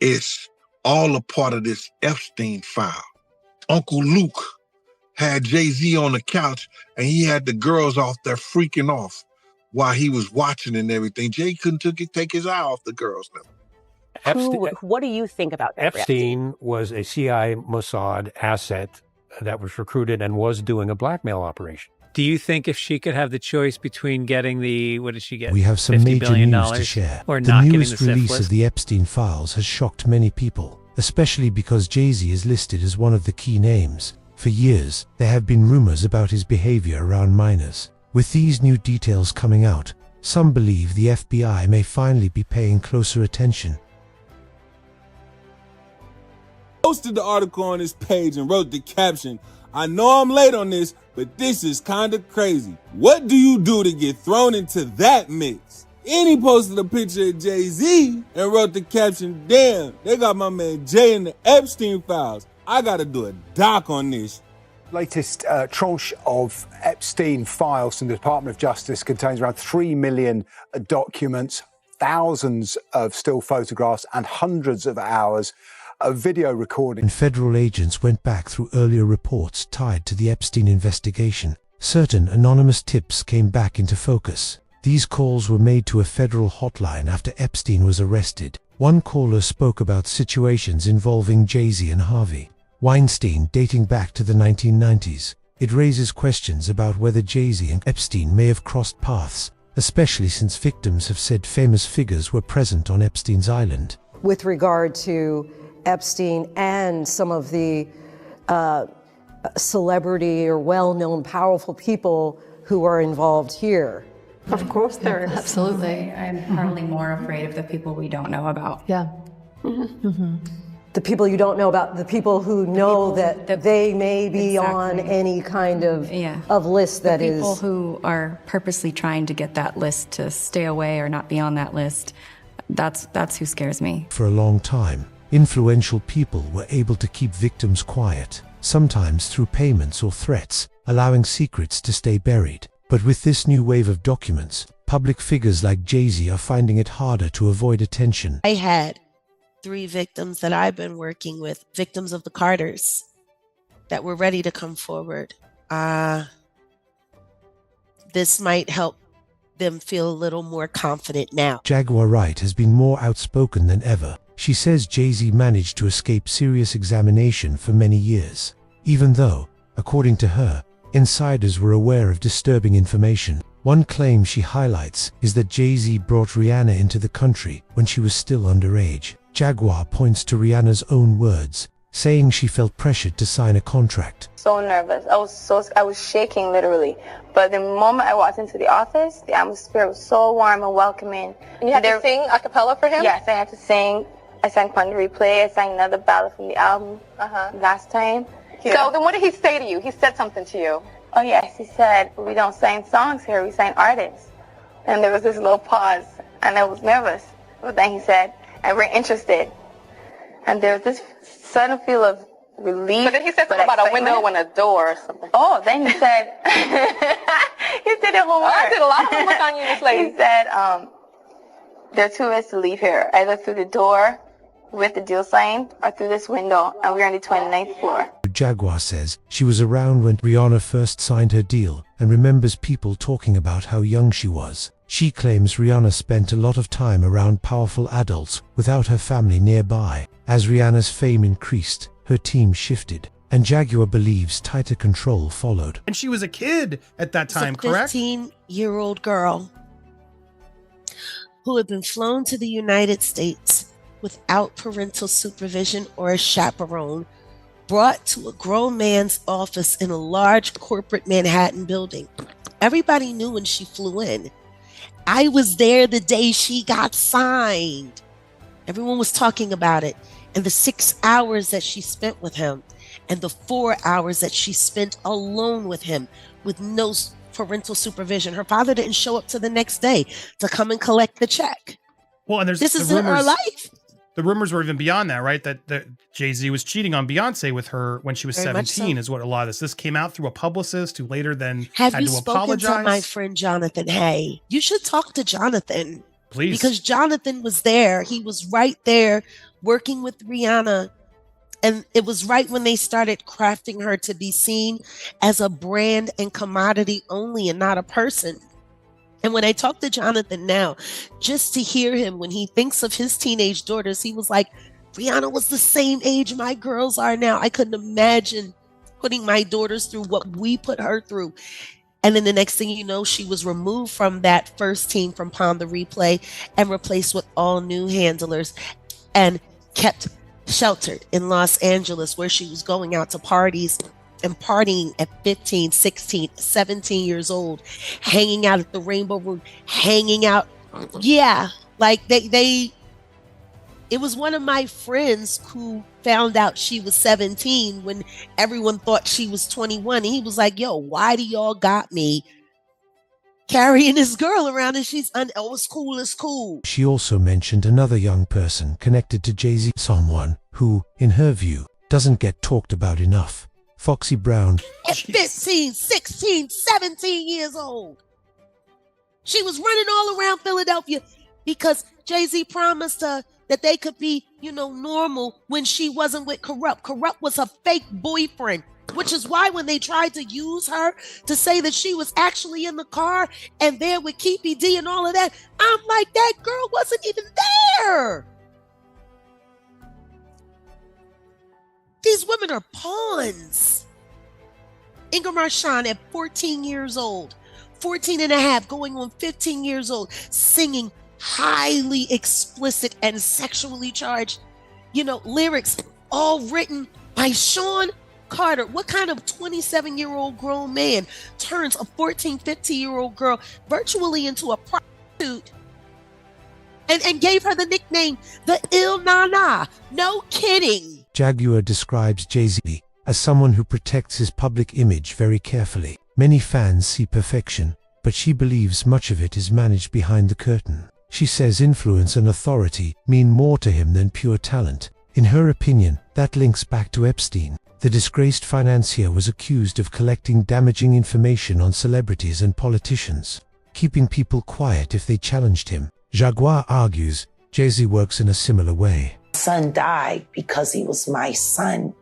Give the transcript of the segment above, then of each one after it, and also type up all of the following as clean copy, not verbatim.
It's all a part of this Epstein file. Uncle Luke had Jay-Z on the couch, and he had the girls off there freaking off while he was watching and everything. Jay couldn't take his eye off the girls now. What do you think about that? Epstein was a CIA Mossad asset that was recruited and was doing a blackmail operation. Do you think if she could have the choice between getting the, what did she get? We have some major news to share. Or the not newest getting the release syphilis? of the Epstein files has shocked many people, especially because Jay-Z is listed as one of the key names. For years, there have been rumors about his behavior around minors. With these new details coming out, some believe the FBI may finally be paying closer attention. Posted the article on his page and wrote the caption, "I know I'm late on this, but this is kinda crazy. What do you do to get thrown into that mix?" And he posted a picture of Jay-Z and wrote the caption, "Damn, they got my man Jay in the Epstein files. I gotta do a doc on this." Latest tranche of Epstein files from the Department of Justice contains around 3 million documents, thousands of still photographs, and hundreds of hours of video recording. And federal agents went back through earlier reports tied to the Epstein investigation. Certain anonymous tips came back into focus. These calls were made to a federal hotline after Epstein was arrested. One caller spoke about situations involving Jay-Z and Harvey Weinstein dating back to the 1990s. It raises questions about whether Jay-Z and Epstein may have crossed paths, especially since victims have said famous figures were present on Epstein's island. With regard to Epstein and some of the celebrity or well-known powerful people who are involved here. Of course there is. Absolutely. I'm probably more afraid of the people we don't know about. Yeah. The people you don't know about, the people who know that they may be on any kind of list that is. People who are purposely trying to get that list to stay away or not be on that list. That's who scares me. For a long time, influential people were able to keep victims quiet, sometimes through payments or threats, allowing secrets to stay buried. But with this new wave of documents, public figures like Jay-Z are finding it harder to avoid attention. I had 3 victims that I've been working with, victims of the Carters, that were ready to come forward. This might help them feel a little more confident now. Jaguar Wright has been more outspoken than ever. She says Jay-Z managed to escape serious examination for many years, even though, according to her, insiders were aware of disturbing information. One claim she highlights is that Jay-Z brought Rihanna into the country when she was still underage. Jaguar points to Rihanna's own words, saying she felt pressured to sign a contract. So nervous. I was shaking literally. But the moment I walked into the office, the atmosphere was so warm and welcoming. And you had to sing a cappella for him? Yes, I had to sing. I sang Fun to Replay. I sang another ballad from the album last time. Yeah. So then what did he say to you? He said something to you. Oh yes, he said, "We don't sing songs here, we sing artists." And there was this little pause, and I was nervous. But then he said, "And we're interested." And there was this sudden feel of relief. But then he said something about a window and a door or something. Oh, then he said, he did it homework. I did a lot of homework on you, this lady. He said, there are 2 ways to leave here, either through the door with the deal signed or through this window, and we're on the 29th floor. Jaguar says she was around when Rihanna first signed her deal and remembers people talking about how young she was. She claims Rihanna spent a lot of time around powerful adults without her family nearby. As Rihanna's fame increased, her team shifted, and Jaguar believes tighter control followed. And she was a kid at that time, correct? A 15-year-old girl who had been flown to the United States without parental supervision or a chaperone, brought to a grown man's office in a large corporate Manhattan building. Everybody knew when she flew in. I was there the day she got signed. Everyone was talking about it. And the 6 hours that she spent with him, and the 4 hours that she spent alone with him with no parental supervision. Her father didn't show up till the next day to come and collect the check. Well, and this is her life. The rumors were even beyond that, right? That Jay-Z was cheating on Beyonce with her when she was Very 17 so. Is what a lot of this came out through a publicist who later then Have had you to spoken apologize. to my friend Jonathan Hay? You should talk to Jonathan. Please. Because Jonathan was there. He was right there working with Rihanna. And it was right when they started crafting her to be seen as a brand and commodity only and not a person. And when I talk to Jonathan now, just to hear him when he thinks of his teenage daughters, he was like, Rihanna was the same age my girls are now. I couldn't imagine putting my daughters through what we put her through. And then the next thing you know, she was removed from that first team from Palm the Replay and replaced with all new handlers and kept sheltered in Los Angeles, where she was going out to parties and partying at 15, 16, 17 years old, hanging out at the Rainbow Room, hanging out. Yeah, like it was one of my friends who found out she was 17 when everyone thought she was 21. And he was like, yo, why do y'all got me carrying this girl around? And she's, oh, it's cool, it's cool. She also mentioned another young person connected to Jay-Z, someone who, in her view, doesn't get talked about enough. Foxy Brown. At 15, 16, 17 years old. She was running all around Philadelphia because Jay-Z promised her that they could be, normal when she wasn't with Corrupt. Corrupt was a fake boyfriend, which is why when they tried to use her to say that she was actually in the car and there with Keepy D and all of that, I'm like, that girl wasn't even there. These women are pawns. Inga Marchand at 14 years old, 14 and a half, going on 15 years old, singing highly explicit and sexually charged, lyrics all written by Sean Carter. What kind of 27-year-old grown man turns a 14, 15-year-old girl virtually into a prostitute and gave her the nickname the Il Nana? No kidding. Jaguar describes Jay-Z as someone who protects his public image very carefully. Many fans see perfection, but she believes much of it is managed behind the curtain. She says influence and authority mean more to him than pure talent. In her opinion, that links back to Epstein. The disgraced financier was accused of collecting damaging information on celebrities and politicians, keeping people quiet if they challenged him. Jaguar argues Jay-Z works in a similar way. Son died because he was my son.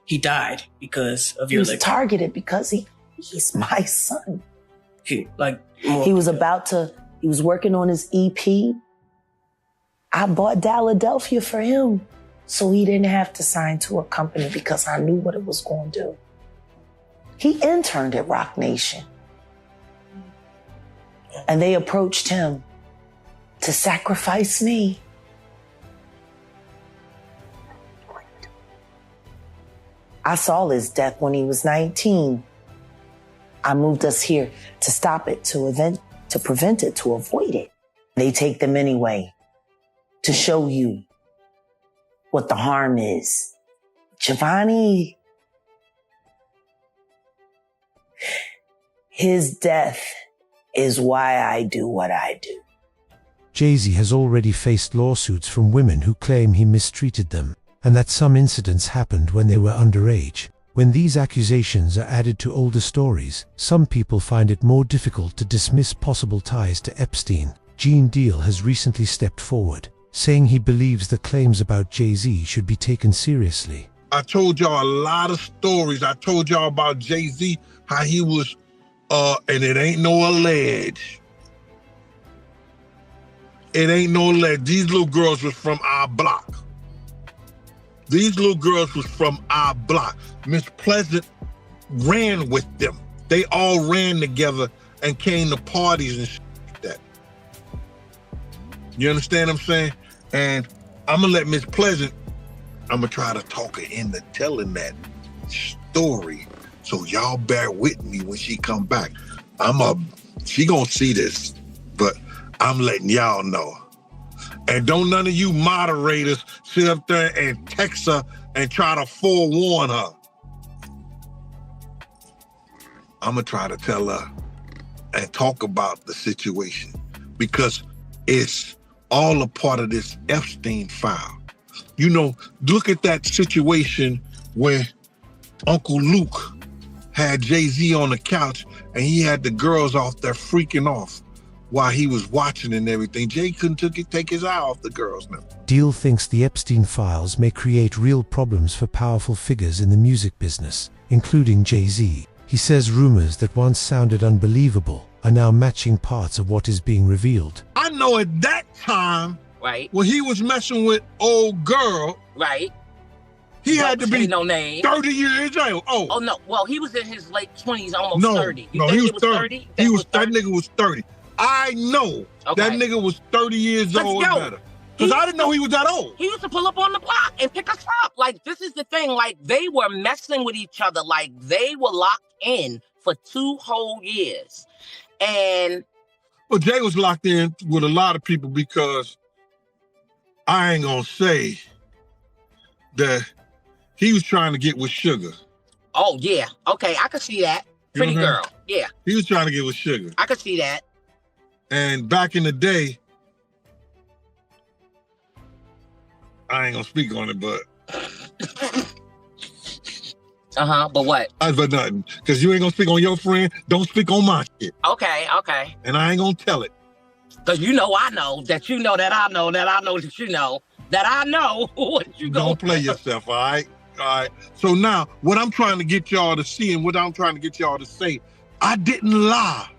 He died because of He your was targeted because he's my son. He was working on his EP. I bought Philadelphia for him so he didn't have to sign to a company because I knew what it was going to do. He interned at Rock Nation. And they approached him to sacrifice me. I saw his death when he was 19. I moved us here to stop it, to prevent it, to avoid it. They take them anyway to show you what the harm is. Giovanni, his death is why I do what I do. Jay-Z has already faced lawsuits from women who claim he mistreated them, and that some incidents happened when they were underage. When these accusations are added to older stories, some people find it more difficult to dismiss possible ties to Epstein. Gene Deal has recently stepped forward, saying he believes the claims about Jay-Z should be taken seriously. I told y'all a lot of stories. I told y'all about Jay-Z, how he was, and it ain't no allege. It ain't no allege. These little girls was from our block. These little girls was from our block. Miss Pleasant ran with them. They all ran together and came to parties and shit like that. You understand what I'm saying? And I'm gonna let Miss Pleasant, I'm gonna try to talk her into telling that story. So y'all bear with me when she come back. She gonna see this, but I'm letting y'all know. And don't none of you moderators sit up there and text her and try to forewarn her. I'm gonna try to tell her and talk about the situation because it's all a part of this Epstein file. Look at that situation where Uncle Luke had Jay-Z on the couch and he had the girls off there freaking off while he was watching and everything. Jay couldn't take his eye off the girls now. Deal thinks the Epstein files may create real problems for powerful figures in the music business, including Jay-Z. He says rumors that once sounded unbelievable are now matching parts of what is being revealed. I know at that time, right, when he was messing with old girl, right, he had to be no name. 30 years old. Oh no, well he was in his late 20s, almost 30. No, he was 30. That nigga was 30. I know that nigga was 30 years old or better. Because I didn't know he was that old. He used to pull up on the block and pick us up. Like, this is the thing. Like, they were messing with each other. Like, they were locked in for 2 whole years. And... Well, Jay was locked in with a lot of people because I ain't gonna say that he was trying to get with Sugar. Oh, yeah. Okay, I could see that. Pretty girl. Yeah. He was trying to get with Sugar. I could see that. And back in the day, I ain't gonna speak on it, but but what? But nothing. Because you ain't gonna speak on your friend, don't speak on my shit. Okay. And I ain't gonna tell it. Because you know I know that you know that I know that I know that you know that I know what you don't play yourself, all right? All right. So now, what I'm trying to get y'all to see and what I'm trying to get y'all to say, I didn't lie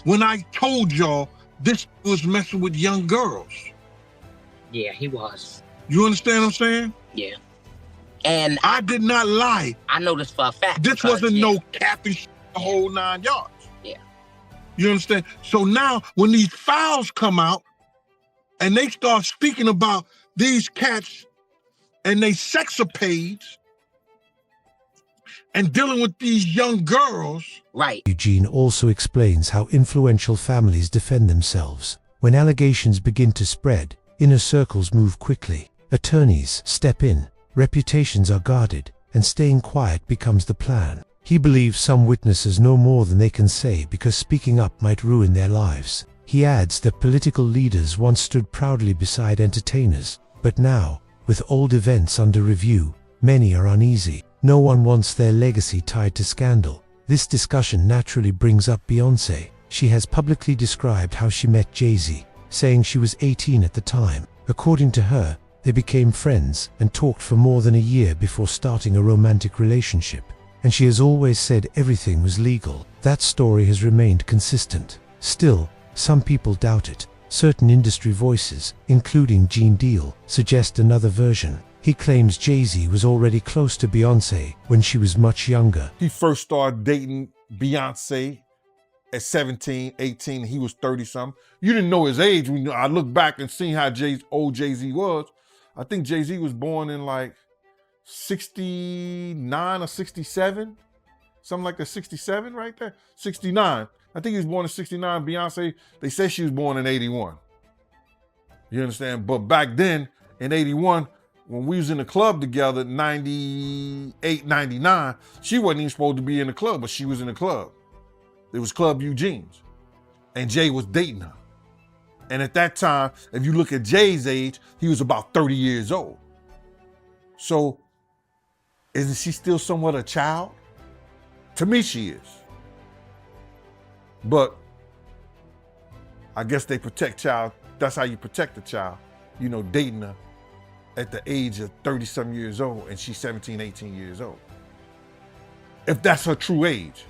when I told y'all this was messing with young girls. Yeah, he was. You understand what I'm saying? Yeah. And I did not lie. I know this for a fact. This wasn't no capping the whole 9 yards. Yeah. You understand? So now when these files come out and they start speaking about these cats and they sexapades and dealing with these young girls. Right. Eugene also explains how influential families defend themselves. When allegations begin to spread, inner circles move quickly. Attorneys step in, reputations are guarded, and staying quiet becomes the plan. He believes some witnesses know more than they can say because speaking up might ruin their lives. He adds that political leaders once stood proudly beside entertainers, but now, with old events under review, many are uneasy. No one wants their legacy tied to scandal. This discussion naturally brings up Beyoncé. She has publicly described how she met Jay-Z, saying she was 18 at the time. According to her, they became friends and talked for more than a year before starting a romantic relationship. And she has always said everything was legal. That story has remained consistent. Still, some people doubt it. Certain industry voices, including Gene Deal, suggest another version. He claims Jay-Z was already close to Beyoncé when she was much younger. He first started dating Beyoncé at 17, 18, he was 30-something. You didn't know his age. When I look back and see how old Jay-Z was, I think Jay-Z was born in like 69 or 67, something like that, 67 right there, 69. I think he was born in 69. Beyoncé, they say she was born in 81. You understand? But back then, in 81, when we was in the club together, 98, 99, she wasn't even supposed to be in the club, but she was in the club. It was Club Eugene's. And Jay was dating her. And at that time, if you look at Jay's age, he was about 30 years old. So, isn't she still somewhat a child? To me, she is. But I guess they protect child. That's how you protect a child. You know, dating her at the age of 30-some years old and she's 17, 18 years old. If that's her true age.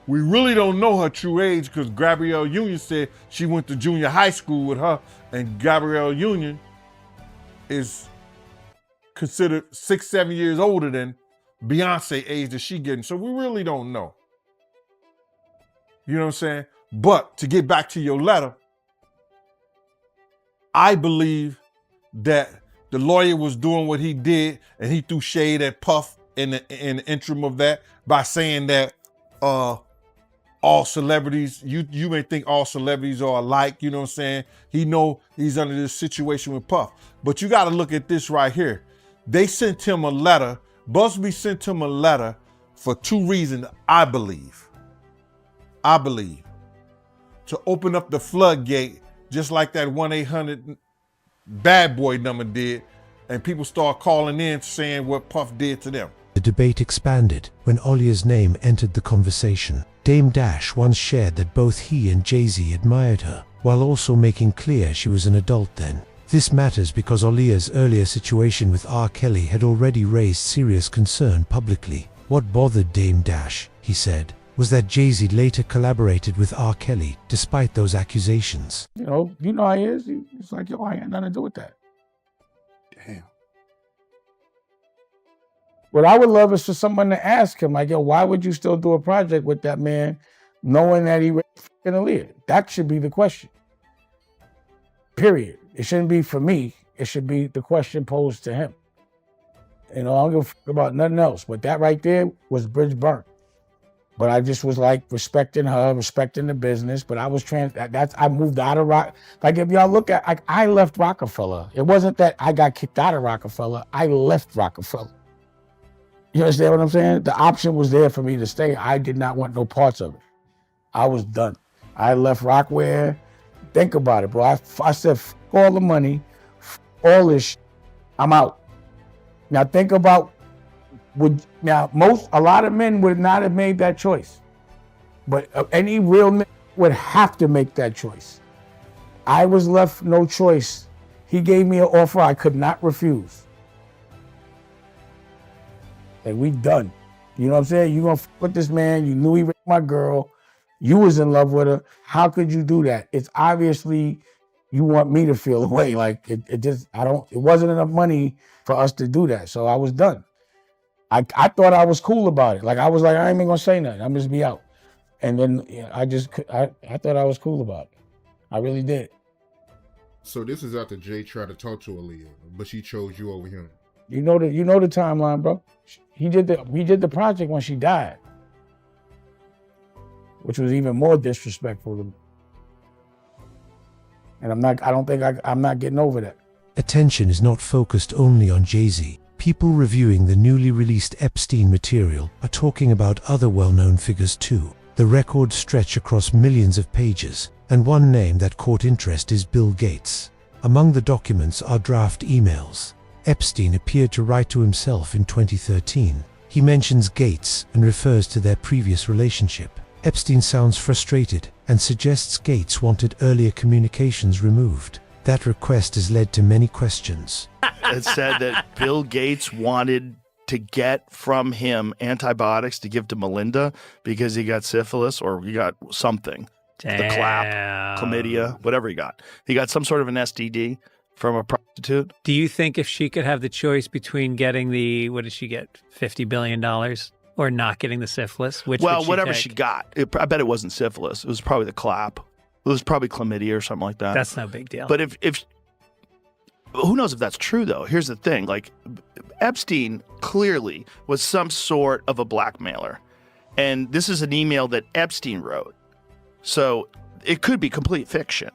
We really don't know her true age because Gabrielle Union said she went to junior high school with her, and Gabrielle Union is considered 6, 7 years older than Beyonce age that she getting. So we really don't know. You know what I'm saying? But to get back to your letter, I believe that the lawyer was doing what he did, and he threw shade at Puff in the interim of that by saying that all celebrities, you may think all celebrities are alike, you know what I'm saying? He know he's under this situation with Puff. But you got to look at this right here. They sent him a letter. Busby sent him a letter for 2 reasons, I believe. To open up the floodgate, just like that 1-800 bad boy number did, and people start calling in saying what Puff did to them. The debate expanded when Olier's name entered the conversation. Dame Dash once shared that both he and Jay-Z admired her, while also making clear she was an adult then. This matters because Aaliyah's earlier situation with R. Kelly had already raised serious concern publicly. What bothered Dame Dash, he said, was that Jay-Z later collaborated with R. Kelly despite those accusations. You know how he is. He's like, yo, I ain't got nothing to do with that. Damn. What I would love is for someone to ask him, like, yo, why would you still do a project with that man knowing that he raped Aaliyah? That should be the question. Period. It shouldn't be for me. It should be the question posed to him. You know, I don't give a fuck about nothing else. But that right there was bridge burnt. But I just was like respecting her, respecting the business. But I was I moved out of Rock. Like if y'all look at, like I left Rockefeller. It wasn't that I got kicked out of Rockefeller. I left Rockefeller. You understand what I'm saying? The option was there for me to stay. I did not want no parts of it. I was done. I left Rockware. Think about it, bro. I said, f all the money, f all this shit. I'm out. Now think about, a lot of men would not have made that choice. But any real man would have to make that choice. I was left no choice. He gave me an offer I could not refuse. Like, we done. You know what I'm saying? You gonna f with this man, you knew he raped my girl, you was in love with her. How could you do that? It's obviously you want me to feel away. Like it wasn't enough money for us to do that. So I was done. I thought I was cool about it. Like I was like, I ain't even gonna say nothing. I'm just be out. And then I thought I was cool about it. I really did. So this is after Jay tried to talk to Aaliyah, but she chose you over him. You know the timeline, bro. He did the project when she died, which was even more disrespectful to me. And I'm not getting over that. Attention is not focused only on Jay-Z. People reviewing the newly released Epstein material are talking about other well-known figures too. The records stretch across millions of pages, and one name that caught interest is Bill Gates. Among the documents are draft emails. Epstein appeared to write to himself in 2013. He mentions Gates and refers to their previous relationship. Epstein sounds frustrated and suggests Gates wanted earlier communications removed. That request has led to many questions. It said that Bill Gates wanted to get from him antibiotics to give to Melinda because he got syphilis or he got something. Damn. The clap, chlamydia, whatever he got. He got some sort of an STD from a prostitute. Do you think if she could have the choice between getting what did she get, $50 billion or not getting the syphilis, which would she whatever take? she got. I bet it wasn't syphilis. It was probably the clap. It was probably chlamydia or something like that. That's no big deal. But if who knows if that's true, though? Here's the thing. Like, Epstein clearly was some sort of a blackmailer. And this is an email that Epstein wrote. So it could be complete fiction.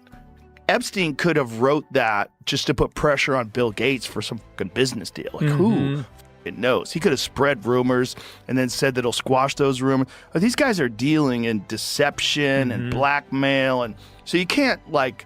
Epstein could have wrote that just to put pressure on Bill Gates for some fucking business deal. Like, who knows? He could have spread rumors and then said that he'll squash those rumors. But these guys are dealing in deception and blackmail. And so you can't, like,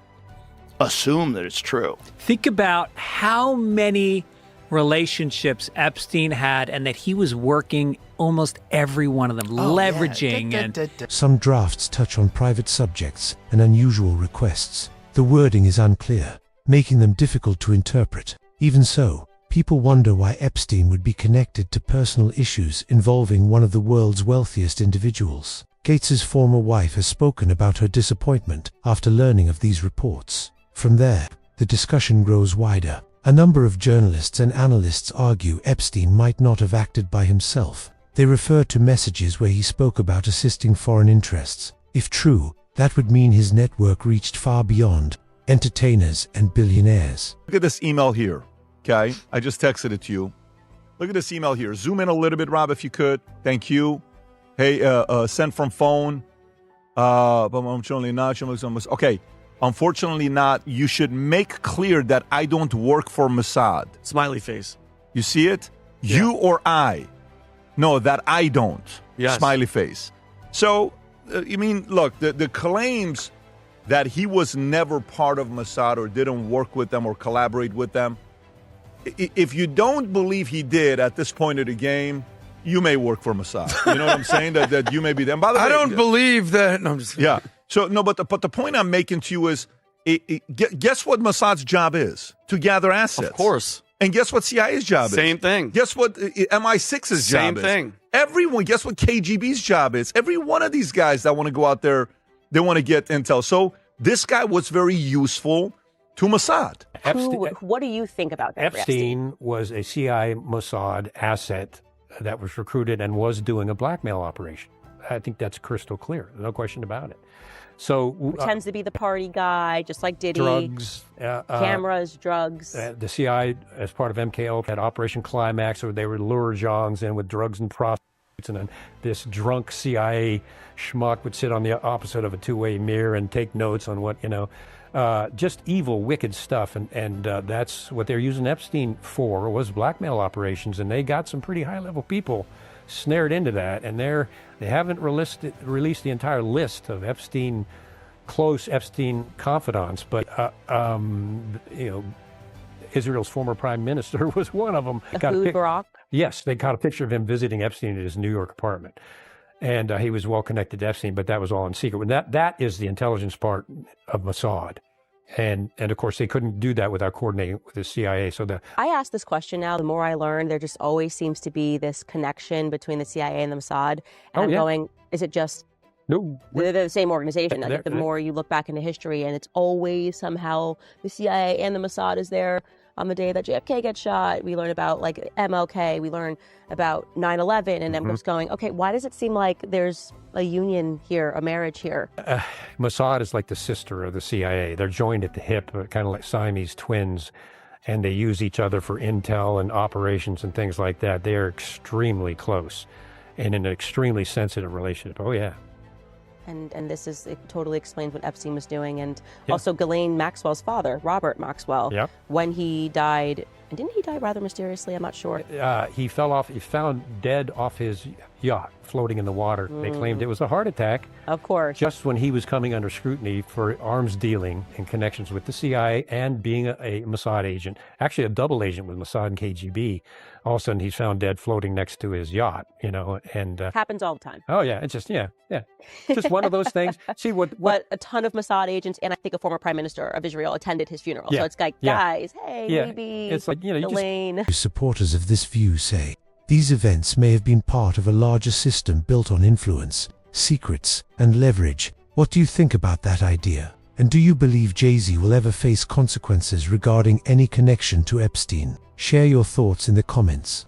assume that it's true. Think about how many relationships Epstein had and that he was working almost every one of them, leveraging. Some drafts touch on private subjects and unusual requests. The wording is unclear, making them difficult to interpret. Even so, people wonder why Epstein would be connected to personal issues involving one of the world's wealthiest individuals. Gates's former wife has spoken about her disappointment after learning of these reports. From there, the discussion grows wider. A number of journalists and analysts argue Epstein might not have acted by himself. They refer to messages where he spoke about assisting foreign interests. If true, that would mean his network reached far beyond entertainers and billionaires. Look at this email here, okay? I just texted it to you. Look at this email here. Zoom in a little bit, Rob, if you could. Thank you. Hey, sent from phone. Unfortunately not. Okay. Unfortunately not. You should make clear that I don't work for Mossad. Smiley face. You see it? Yeah. You or I. No, that I don't. Yes. Smiley face. So, look, the claims that he was never part of Mossad or didn't work with them or collaborate with them, if you don't believe he did at this point of the game, you may work for Mossad. You know what I'm saying? That you may be there. And by the way, I don't believe that. No, I'm just yeah. So no, but the point I'm making to you is, guess what Mossad's job is? To gather assets. Of course. And guess what CIA's job is? Same thing. Guess what MI6's job is? Same thing. Everyone, guess what KGB's job is? Every one of these guys that want to go out there, they want to get intel. So this guy was very useful to Mossad. What do you think about Jeffrey Epstein was a CIA Mossad asset that was recruited and was doing a blackmail operation. I think that's crystal clear. No question about it. So pretends to be the party guy, just like Diddy. Drugs, cameras, drugs. The CIA, as part of MKO, had Operation Climax, where they would lure Zhongs in with drugs and prostitutes, and then this drunk CIA schmuck would sit on the opposite of a two-way mirror and take notes on what, just evil, wicked stuff. And that's what they're using Epstein for, was blackmail operations. And they got some pretty high-level people snared into that, and they haven't released the entire list of close Epstein confidants, but Israel's former prime minister was one of them. Barack? Yes, they got a picture of him visiting Epstein at his New York apartment, and he was well connected to Epstein, but that was all in secret. And that is the intelligence part of Mossad. And of course, they couldn't do that without coordinating with the CIA. I ask this question now. The more I learn, there just always seems to be this connection between the CIA and the Mossad. And I'm going, is it just... No. They're the same organization. I think the more you look back into history, and it's always somehow the CIA and the Mossad is there. On the day that JFK gets shot, we learn about MLK, we learn about 9/11, and then we're just going, okay, why does it seem like there's a union here, a marriage here? Mossad is like the sister of the CIA. They're joined at the hip, kind of like Siamese twins, and they use each other for intel and operations and things like that. They are extremely close and in an extremely sensitive relationship. Oh, yeah. And it totally explains what Epstein was doing. And also Ghislaine Maxwell's father, Robert Maxwell, when he died, and didn't he die rather mysteriously? I'm not sure. He fell off, he found dead off his yacht, floating in the water. They claimed it was a heart attack. Of course. Just when he was coming under scrutiny for arms dealing in connections with the CIA and being a Mossad agent, actually a double agent with Mossad and KGB. All of a sudden, he's found dead floating next to his yacht, and... happens all the time. Oh, yeah. It's just, just one of those things. See what a ton of Mossad agents, and I think a former prime minister of Israel attended his funeral. So it's like, guys, hey, maybe it's like, Elaine. Supporters of this view say, these events may have been part of a larger system built on influence, secrets, and leverage. What do you think about that idea? And do you believe Jay-Z will ever face consequences regarding any connection to Epstein? Share your thoughts in the comments.